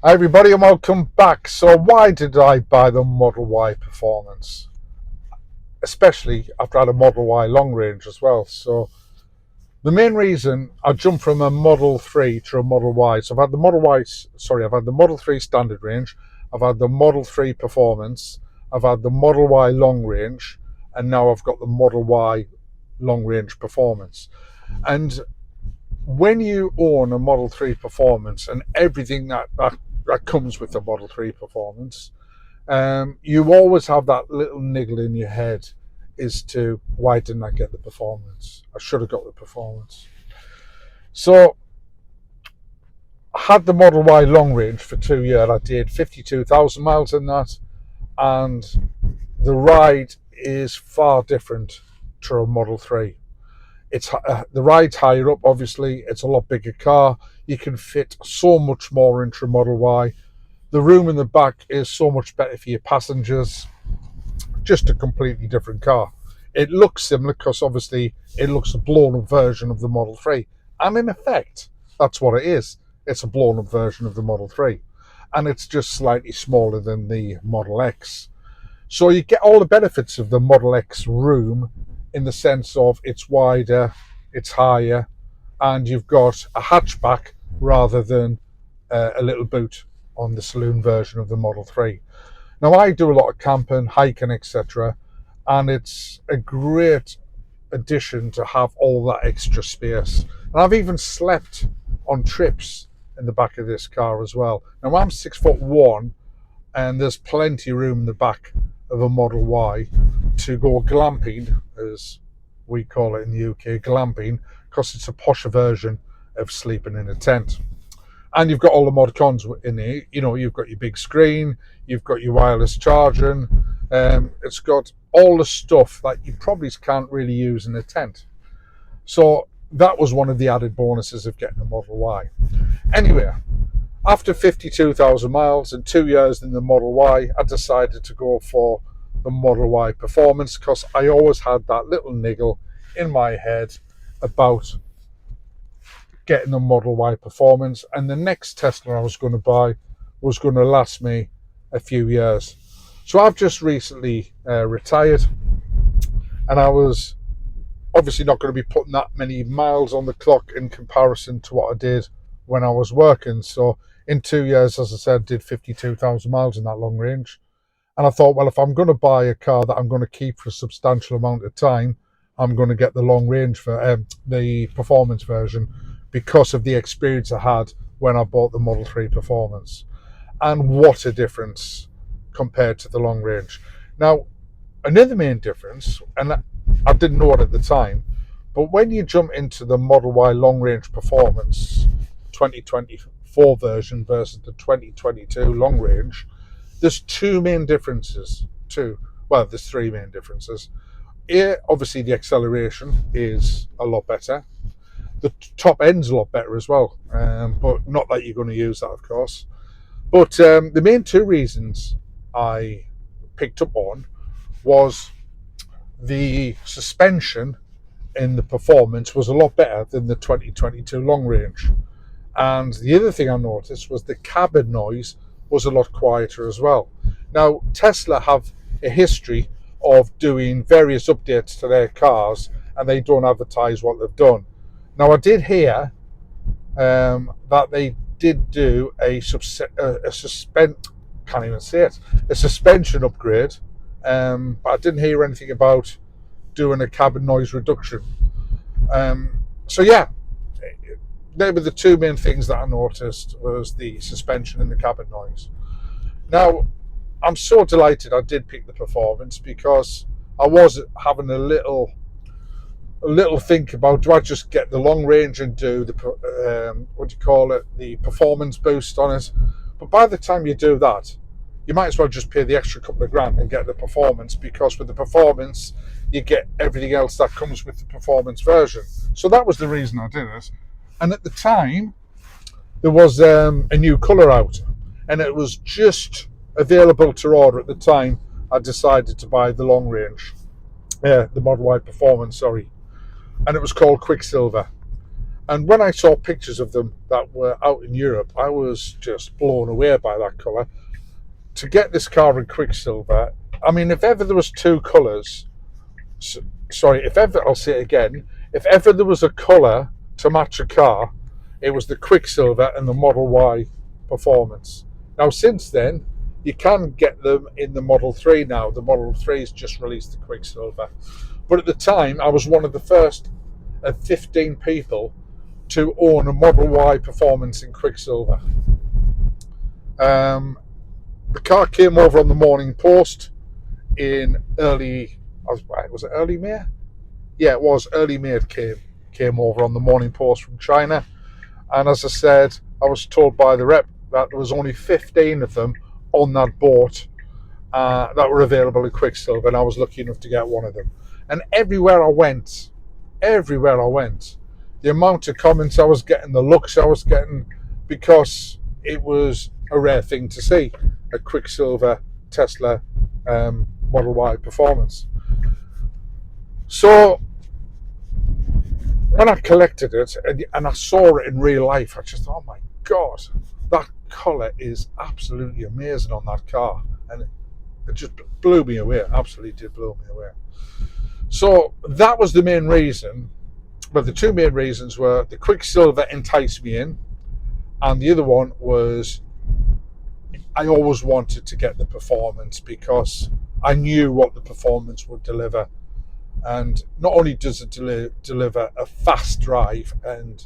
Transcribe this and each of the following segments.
Hi everybody and welcome back. So why did I buy the Model Y Performance? Especially after I had a Model Y long range as well. So the main reason I jumped from a Model 3 to a Model Y. So I've had the Model 3 standard range, I've had the Model 3 Performance, I've had the Model Y long range, and now I've got the Model Y long range Performance. And when you own a Model 3 Performance and everything that comes with the Model 3 Performance, you always have that little niggle in your head as to why didn't I get the Performance? I should have got the Performance. So I had the Model Y long range for 2 years. I did 52,000 miles in that, and the ride is far different to a Model 3. It's the ride's higher up, obviously. It's a lot bigger car. You can fit so much more into a Model Y. The room in the back is so much better for your passengers. Just a completely different car. It looks similar because obviously it looks a blown up version of the Model 3. And in effect, that's what it is. It's a blown up version of the Model 3. And it's just slightly smaller than the Model X. So you get all the benefits of the Model X room in the sense of it's wider, it's higher, and you've got a hatchback rather than a little boot on the saloon version of the Model 3. Now, I do a lot of camping, hiking, etc., and it's a great addition to have all that extra space. And I've even slept on trips in the back of this car as well. Now, I'm 6'1", and there's plenty of room in the back of a Model Y to go glamping, as we call it in the UK, glamping, because it's a posher version of sleeping in a tent. And you've got all the mod cons in there. You know, you've got your big screen, you've got your wireless charging. It's got all the stuff that you probably can't really use in a tent. So that was one of the added bonuses of getting a Model Y. Anyway, after 52,000 miles and 2 years in the Model Y, I decided to go for the Model Y Performance because I always had that little niggle in my head about getting a Model Y Performance, and the next Tesla I was going to buy was going to last me a few years. So I've just recently retired, and I was obviously not going to be putting that many miles on the clock in comparison to what I did when I was working. So in 2 years, as I said, did 52,000 miles in that long range. And I thought, well, if I'm going to buy a car that I'm going to keep for a substantial amount of time, I'm going to get the long range for the performance version because of the experience I had when I bought the Model 3 Performance. And what a difference compared to the long range. Now, another main difference, and I didn't know it at the time, but when you jump into the Model Y long range Performance 2024 version versus the 2022 long range, there's two main differences. There's three main differences. Here, obviously, the acceleration is a lot better. The top end's a lot better as well, but not that you're going to use that, of course. But the main two reasons I picked up on was the suspension in the Performance was a lot better than the 2022 long range. And the other thing I noticed was the cabin noise was a lot quieter as well. Now, Tesla have a history of doing various updates to their cars, and they don't advertise what they've done. Now, I did hear that they did do a suspension upgrade, but I didn't hear anything about doing a cabin noise reduction. So yeah, they were the two main things that I noticed was the suspension and the cabin noise. Now, I'm so delighted I did pick the Performance because I was having a little think about, do I just get the long range and do the the performance boost on it? But by the time you do that, you might as well just pay the extra couple of grand and get the Performance, because with the Performance you get everything else that comes with the Performance version. So that was the reason I did it. And at the time there was a new colour out, and it was just available to order at the time. I decided to buy the long range, the Model Y Performance, sorry, and it was called Quicksilver. And when I saw pictures of them that were out in Europe, I was just blown away by that colour. To get this car in Quicksilver, I mean, if ever there was two colours, sorry, if ever, I'll say it again, if ever there was a colour to match a car, it was the Quicksilver and the Model Y Performance. Now, since then, you can get them in the Model 3 now. The Model 3's just released the Quicksilver. But at the time, I was one of the first of 15 people to own a Model Y Performance in Quicksilver. The car came over on the Morning Post in early, was it early May? Yeah, it was early May. It came over on the Morning Post from China, and as I said, I was told by the rep that there was only 15 of them on that boat that were available in Quicksilver, and I was lucky enough to get one of them. And everywhere I went, the amount of comments I was getting, the looks I was getting, because it was a rare thing to see, a Quicksilver Tesla Model Y Performance. So when I collected it and I saw it in real life, I just thought, oh my God, that colour is absolutely amazing on that car. And it just blew me away. It absolutely did blow me away. So that was the main reason. But the two main reasons were the Quicksilver enticed me in, and the other one was I always wanted to get the Performance because I knew what the Performance would deliver. And not only does it deliver a fast drive and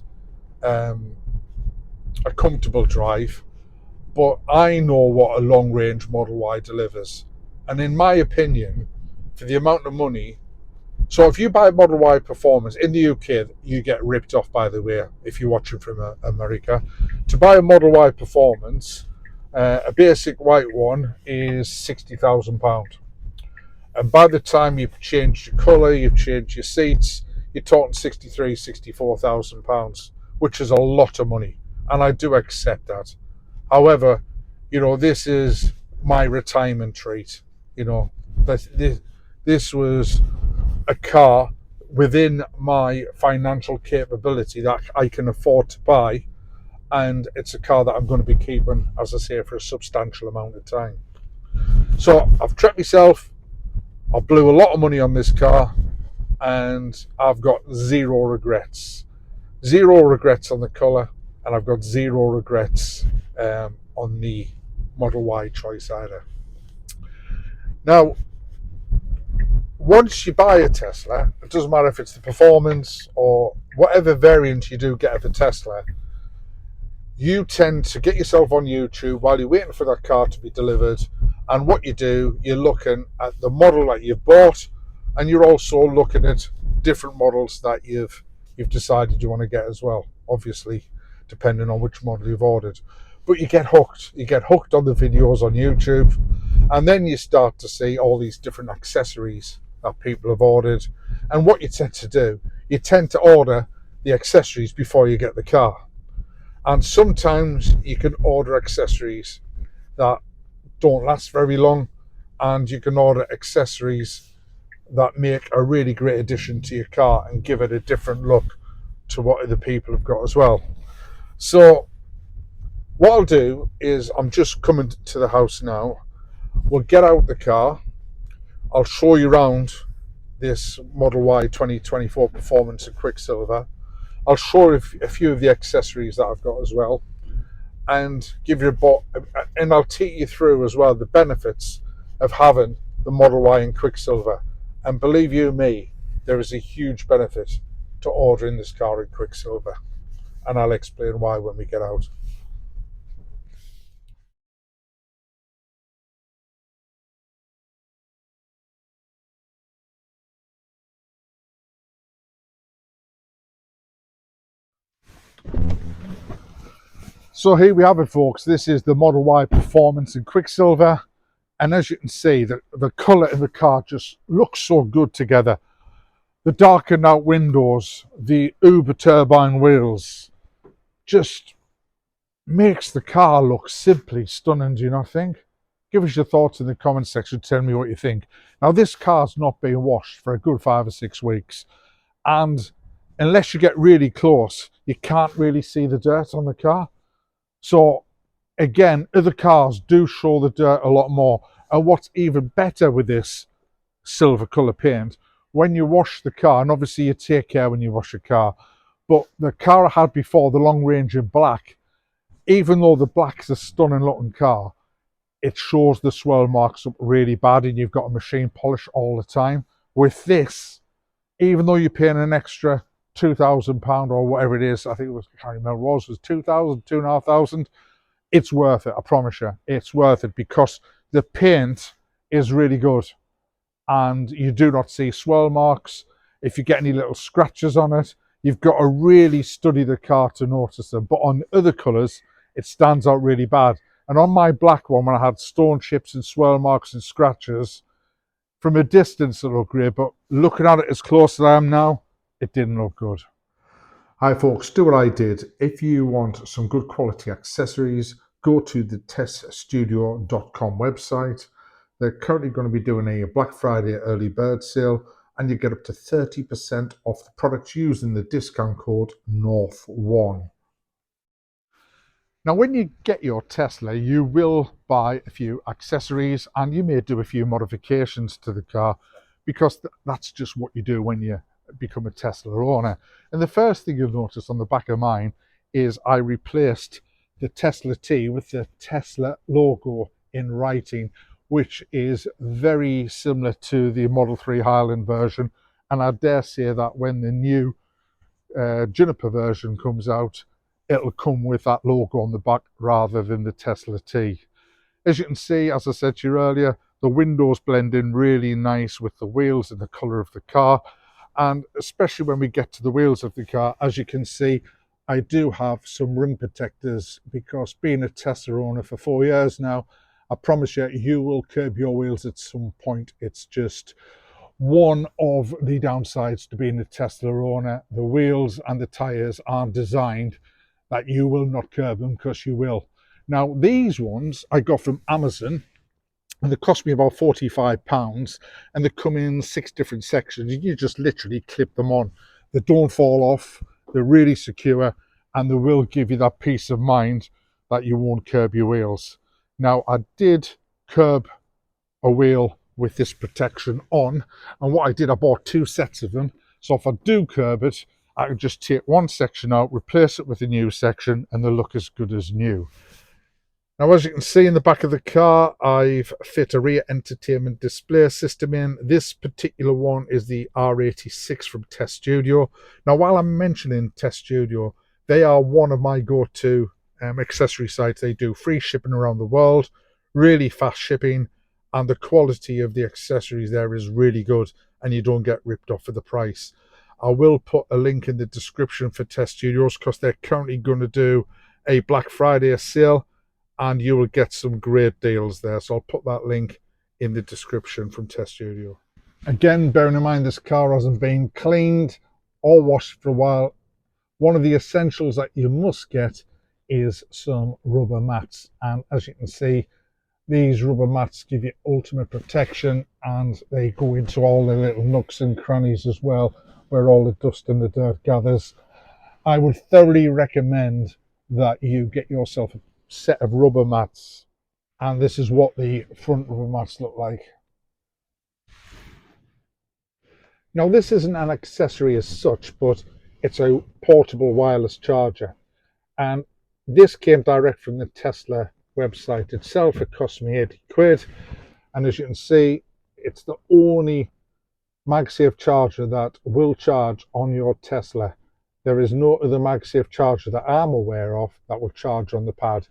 a comfortable drive, but I know what a long-range Model Y delivers. And in my opinion, for the amount of money, so if you buy a Model Y Performance in the UK, you get ripped off, by the way, if you're watching from America. To buy a Model Y Performance, a basic white one is £60,000. And by the time you've changed your colour, you've changed your seats, you're talking £63,000, £64,000, which is a lot of money. And I do accept that. However, this is my retirement treat. This was a car within my financial capability that I can afford to buy. And it's a car that I'm going to be keeping, as I say, for a substantial amount of time. So I've treated myself. I blew a lot of money on this car, and I've got zero regrets. Zero regrets on the colour, and I've got zero regrets on the Model Y choice either. Now, once you buy a Tesla, it doesn't matter if it's the Performance or whatever variant you do get of a Tesla, you tend to get yourself on YouTube while you're waiting for that car to be delivered. And what you do, you're looking at the model that you've bought, and you're also looking at different models that you've decided you want to get as well, obviously, depending on which model you've ordered. But you get hooked. You get hooked on the videos on YouTube, and then you start to see all these different accessories that people have ordered. And what you tend to do, you tend to order the accessories before you get the car. And sometimes you can order accessories that don't last very long, and you can order accessories that make a really great addition to your car and give it a different look to what other people have got as well. So what I'll do is, I'm just coming to the house now. We'll get out the car. I'll show you around this Model Y 2024 Performance in Quicksilver. I'll show you a few of the accessories that I've got as well, and give you and I'll take you through as well the benefits of having the Model Y in Quicksilver. And believe you me, there is a huge benefit to ordering this car in Quicksilver, and I'll explain why when we get out. So here we have it, folks. This is the Model Y Performance in Quicksilver, and as you can see, the colour in the car just looks so good together. The darkened out windows, the Uber turbine wheels, just makes the car look simply stunning, do you not think? Give us your thoughts in the comment section. Tell me what you think. Now, this car's not been washed for a good 5 or 6 weeks, and unless you get really close, you can't really see the dirt on the car. So again, other cars do show the dirt a lot more. And what's even better with this silver colour paint, when you wash the car, and obviously you take care when you wash your car, but the car I had before, the long range in black, even though the black's a stunning looking car, it shows the swirl marks up really bad and you've got a machine polish all the time. With this, even though you're paying an extra £2,000 or whatever it is, I think it was, I can't remember what it was 2,000, 2,500, it's worth it, I promise you. It's worth it because the paint is really good and you do not see swirl marks. If you get any little scratches on it, you've got to really study the car to notice them. But on other colours, it stands out really bad. And on my black one, when I had stone chips and swirl marks and scratches, from a distance it looked great, but looking at it as close as I am now, it didn't look good. Hi folks, do what I did. If you want some good quality accessories, go to the teststudio.com website. They're currently going to be doing a Black Friday early bird sale and you get up to 30% off the products using the discount code NORTH1. Now, when you get your Tesla, you will buy a few accessories and you may do a few modifications to the car because that's just what you do when you become a Tesla owner. And the first thing you'll notice on the back of mine is I replaced the Tesla T with the Tesla logo in writing, which is very similar to the Model 3 Highland version. And I dare say that when the new Juniper version comes out, it'll come with that logo on the back rather than the Tesla T. As you can see, as I said to you earlier, the windows blend in really nice with the wheels and the colour of the car. And especially when we get to the wheels of the car, as you can see, I do have some rim protectors because being a Tesla owner for 4 years now, I promise you, you will curb your wheels at some point. It's just one of the downsides to being a Tesla owner. The wheels and the tyres aren't designed that you will not curb them, because you will. Now, these ones I got from Amazon and they cost me about £45 and they come in 6 different sections. You just literally clip them on. They don't fall off, they're really secure, and they will give you that peace of mind that you won't curb your wheels. Now, I did curb a wheel with this protection on, and what I did, I bought 2 sets of them, so if I do curb it, I can just take one section out, replace it with a new section, and they look as good as new. Now, as you can see in the back of the car, I've fit a rear entertainment display system in. This particular one is the R86 from Test Studio. Now, while I'm mentioning Test Studio, they are one of my go-to accessory sites. They do free shipping around the world, really fast shipping, and the quality of the accessories there is really good, and you don't get ripped off for the price. I will put a link in the description for Test Studios because they're currently going to do a Black Friday sale, and you will get some great deals there. So I'll put that link in the description from Test Studio. Again, bearing in mind this car hasn't been cleaned or washed for a while, one of the essentials that you must get is some rubber mats. And as you can see, these rubber mats give you ultimate protection, and they go into all the little nooks and crannies as well, where all the dust and the dirt gathers. I would thoroughly recommend that you get yourself a set of rubber mats, and this is what the front rubber mats look like. Now, this isn't an accessory as such, but it's a portable wireless charger, and this came direct from the Tesla website itself. It cost me 80 quid, and as you can see, it's the only MagSafe charger that will charge on your Tesla. There is no other MagSafe charger that I'm aware of that will charge on the pad.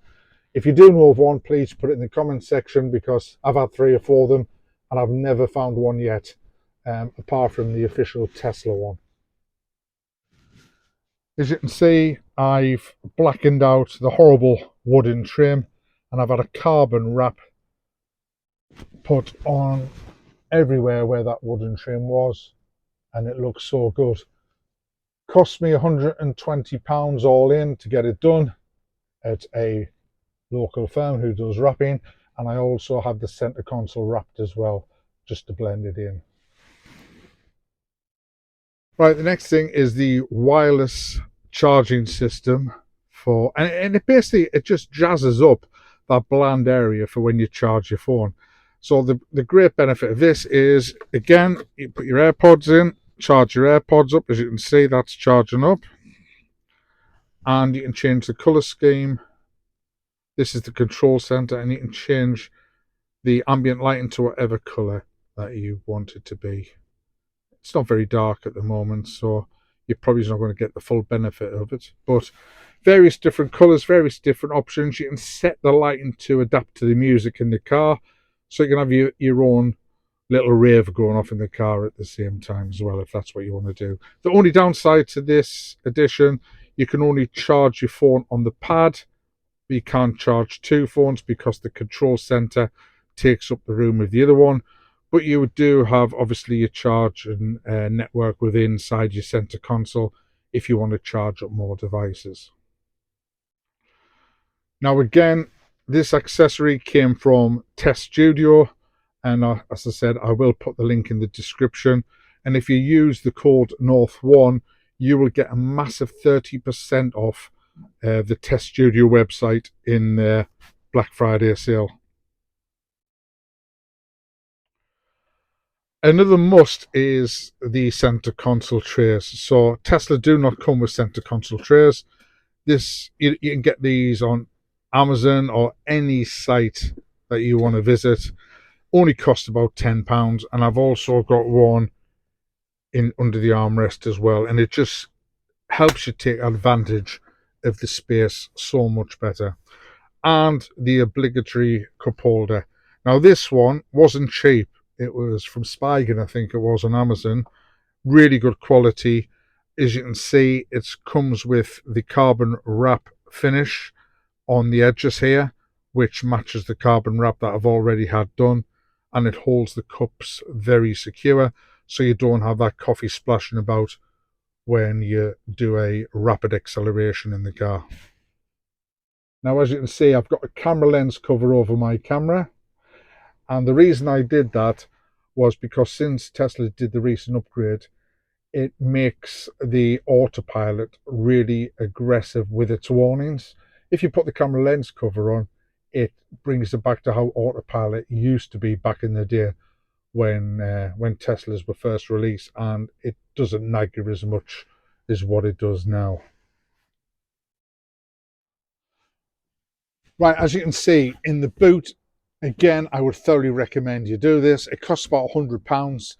If you do know of one, please put it in the comment section, because I've had 3 or 4 of them and I've never found one yet, apart from the official Tesla one. As you can see, I've blackened out the horrible wooden trim, and I've had a carbon wrap put on everywhere where that wooden trim was, and it looks so good. Cost me £120 all in to get it done at a local firm who does wrapping, and I also have the center console wrapped as well, just to blend it in. Right, the next thing is the wireless charging system for, and it basically it just jazzes up that bland area for when you charge your phone. So the great benefit of this is, again, you put your AirPods in, charge your AirPods up. As you can see, that's charging up, and you can change the color scheme. This is the control center, and you can change the ambient lighting to whatever color that you want it to be. It's not very dark at the moment, so you're probably not going to get the full benefit of it. But various different colours, various different options. You can set the lighting to adapt to the music in the car, so you can have your own little rave going off in the car at the same time as well, if that's what you want to do. The only downside to this edition, you can only charge your phone on the pad. You can't charge two phones because the control center takes up the room of the other one. But you do have obviously your charge and network within inside your center console if you want to charge up more devices. Now again, this accessory came from Test Studio, and as I said, I will put the link in the description. And if you use the code North1, you will get a massive 30% off the Test Studio website in their Black Friday sale. Another must is the center console trays. So Tesla do not come with center console trays. This you can get these on Amazon or any site that you want to visit. Only cost about £10, and I've also got one in under the armrest as well, and it just helps you take advantage of the space so much better. And the obligatory cup holder. Now this one wasn't cheap. It was from Spigen, I think it was, on Amazon. Really good quality. As you can see, it comes with the carbon wrap finish on the edges here, which matches the carbon wrap that I've already had done, and it holds the cups very secure, so you don't have that coffee splashing about when you do a rapid acceleration in the car. Now, as you can see, I've got a camera lens cover over my camera, and the reason I did that was because since Tesla did the recent upgrade, it makes the autopilot really aggressive with its warnings. If you put the camera lens cover on, it brings it back to how autopilot used to be back in the day when Teslas were first released, and it doesn't nag you as much as what it does now. Right, as you can see in the boot, again, I would thoroughly recommend you do this. It costs about £100.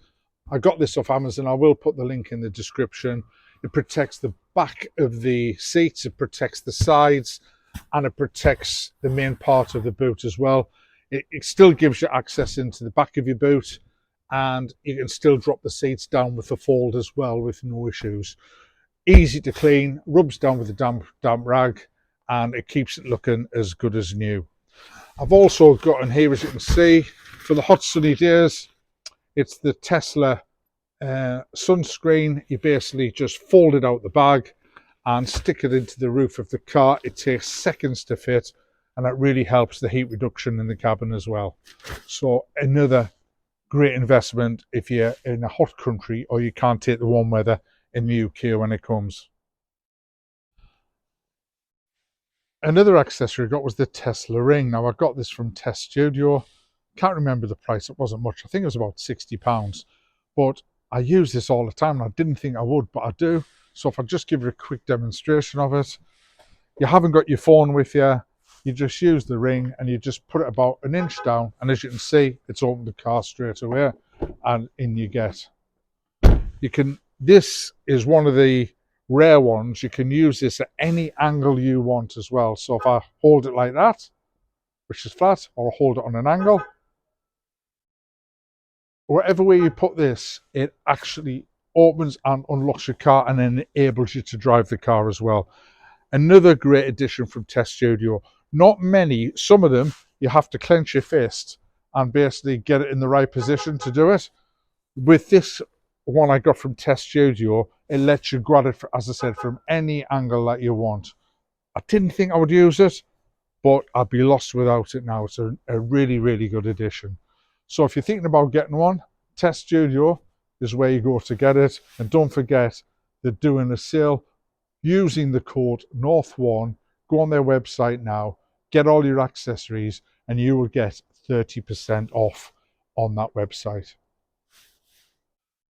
I got this off Amazon. I will put the link in the description. It protects the back of the seats, it protects the sides, and it protects the main part of the boot as well. It still gives you access into the back of your boot, and you can still drop the seats down with the fold as well with no issues. Easy to clean, rubs down with a damp rag, and it keeps it looking as good as new. I've also got in here, as you can see, for the hot sunny days, it's the Tesla sunscreen. You basically just fold it out the bag and stick it into the roof of the car. It takes seconds to fit, and it really helps the heat reduction in the cabin as well. So another great investment if you're in a hot country or you can't take the warm weather in the UK when it comes. Another accessory I got was the Tesla ring. Now I got this from Test Studio. Can't remember the price. It wasn't much. I think it was about £60. But I use this all the time, and I didn't think I would, but I do. So if I just give you a quick demonstration of it, you haven't got your phone with you. You just use the ring and you just put it about an inch down, and as you can see, it's opened the car straight away, and in you get. This is one of the rare ones. You can use this at any angle you want as well. So if I hold it like that, which is flat, or I hold it on an angle, whatever way you put this, it actually opens and unlocks your car and then enables you to drive the car as well. Another great addition from Test Studio. Not many, some of them, you have to clench your fist and basically get it in the right position to do it. With this one I got from Test Studio, it lets you grab it, as I said, from any angle that you want. I didn't think I would use it, but I'd be lost without it now. It's a really, really good addition. So if you're thinking about getting one, Test Studio, is where you go to get it. And don't forget, they're doing a sale using the code North1. Go on their website now, get all your accessories, and you will get 30% off on that website.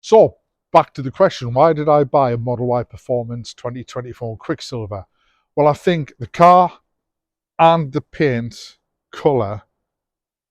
So back to the question, why did I buy a Model Y Performance 2024 Quicksilver? Well, I think the car and the paint colour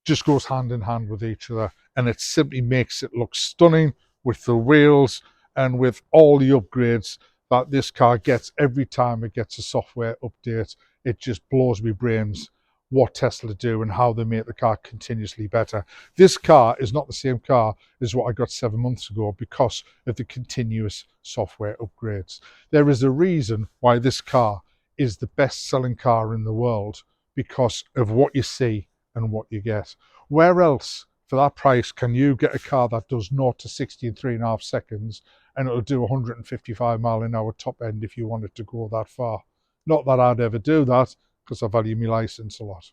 just goes hand in hand with each other, and it simply makes it look stunning with the wheels and with all the upgrades that this car gets every time it gets a software update. It just blows me brains what Tesla do and how they make the car continuously better. This car is not the same car as what I got 7 months ago because of the continuous software upgrades. There is a reason why this car is the best selling car in the world, because of what you see and what you get. Where else for that price can you get a car that does 0 to 60 in 3.5 seconds, and it'll do 155 mile an hour top end if you wanted to go that far? Not that I'd ever do that, because I value my license a lot.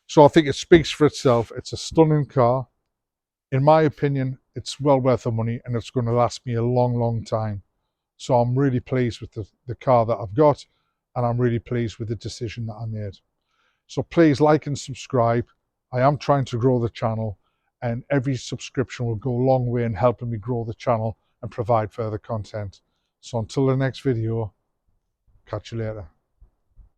So I think it speaks for itself. It's a stunning car. In my opinion, it's well worth the money, and it's going to last me a long, long time. So I'm really pleased with the car that I've got, and I'm really pleased with the decision that I made. So please like and subscribe. I am trying to grow the channel, and every subscription will go a long way in helping me grow the channel and provide further content. So until the next video, catch you later.